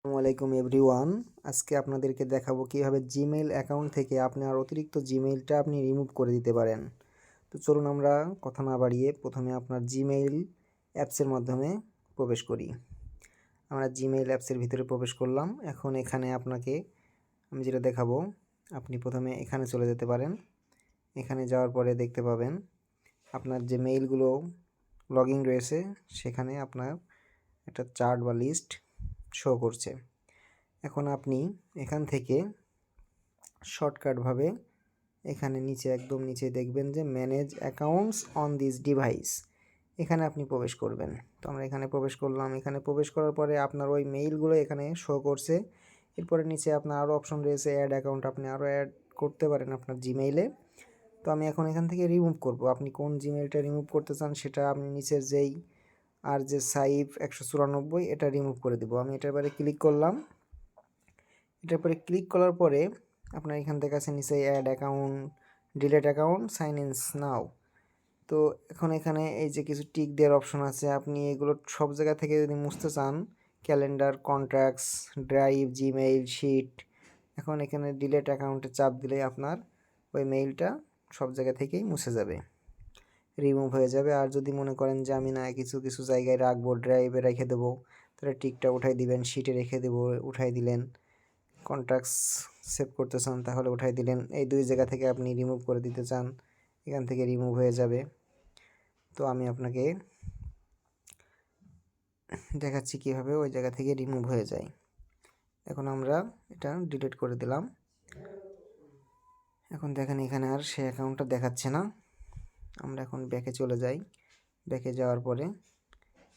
আসসালামু আলাইকুম এভরিওয়ান। আজকে আপনাদেরকে দেখাবো কিভাবে জিমেইল অ্যাকাউন্ট থেকে আপনার অতিরিক্ত জিমেইলটা আপনি রিমুভ করে দিতে পারেন। তো চলুন আমরা কথা না বাড়িয়ে প্রথমে আপনার জিমেইল অ্যাপসের মাধ্যমে প্রবেশ করি। আমরা জিমেইল অ্যাপসের ভিতরে প্রবেশ করলাম। এখন এখানে আপনাকে আমি যেটা দেখাবো, আপনি প্রথমে এখানে চলে যেতে পারেন। এখানে যাওয়ার পরে দেখতে পাবেন আপনার যে মেইলগুলো লগইন রয়েছে সেখানে আপনার একটা চার্ট বা লিস্ট শো করছে। এখন আপনি এখান থেকে শর্টকাটভাবে এখানে নিচে একদম নিচে দেখবেন যে manage accounts on this device, এখানে আপনি প্রবেশ করবেন। তো আমরা এখানে প্রবেশ করলাম। এখানে প্রবেশ করার পরে আপনার ওই মেইলগুলো এখানে শো করছে। এরপরে নিচে আপনার আরও অপশন রয়েছে অ্যাড অ্যাকাউন্ট, আপনি আরও অ্যাড করতে পারেন আপনার জিমেইলে। তো আমি এখন এখান থেকে রিমুভ করব। আপনি কোন জিমেইলটা রিমুভ করতে চান সেটা আপনি নিচের যেই আর যে সাইভ 194 এটা রিমুভ করে দেবো। আমি এটার পরে ক্লিক করলাম। এটার পরে ক্লিক করার পরে আপনার এখান থেকে আছে নিচে add account, delete account, sign in now. তো এখন এখানে এই যে কিছু টিক দেওয়ার অপশন আছে, আপনি এগুলো সব জায়গা থেকে যদি মুছতে চান, calendar, contacts, drive, Gmail, sheet, এখন এখানে ডিলেট অ্যাকাউন্টে চাপ দিলে আপনার ওই মেইলটা সব জায়গা থেকেই মুছে যাবে, রিমুভ হয়ে যাবে। আর যদি মনে করেন যে আমি না কিছু কিছু জায়গায় রাখবো, ড্রাইভে রেখে দেবো, তাহলে টিকটা উঠাই দিবেন, শিটে রেখে দেবো, উঠাই দিলেন, কন্ট্যাক্টস সেভ করতে চান তাহলে উঠাই দিলেন। এই দুই জায়গা থেকে আপনি রিমুভ করে দিতে চান, এখান থেকে রিমুভ হয়ে যাবে। তো আমি আপনাকে দেখাচ্ছি কীভাবে ওই জায়গা থেকে রিমুভ হয়ে যায়। এখন আমরা এটা ডিলিট করে দিলাম। এখন দেখেন এখানে আর সে অ্যাকাউন্টটা দেখাচ্ছে না। আমরা এখন ব্যাকে চলে যাই। ব্যাকে যাওয়ার পরে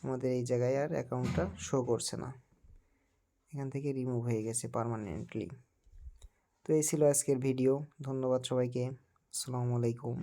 আমাদের এই জায়গায় আর অ্যাকাউন্টটা শো করছে না, এখান থেকে রিমুভ হয়ে গেছে পার্মানেন্টলি। তো এই ছিল আজকের ভিডিও। ধন্যবাদ সবাইকে। আসসালামু আলাইকুম।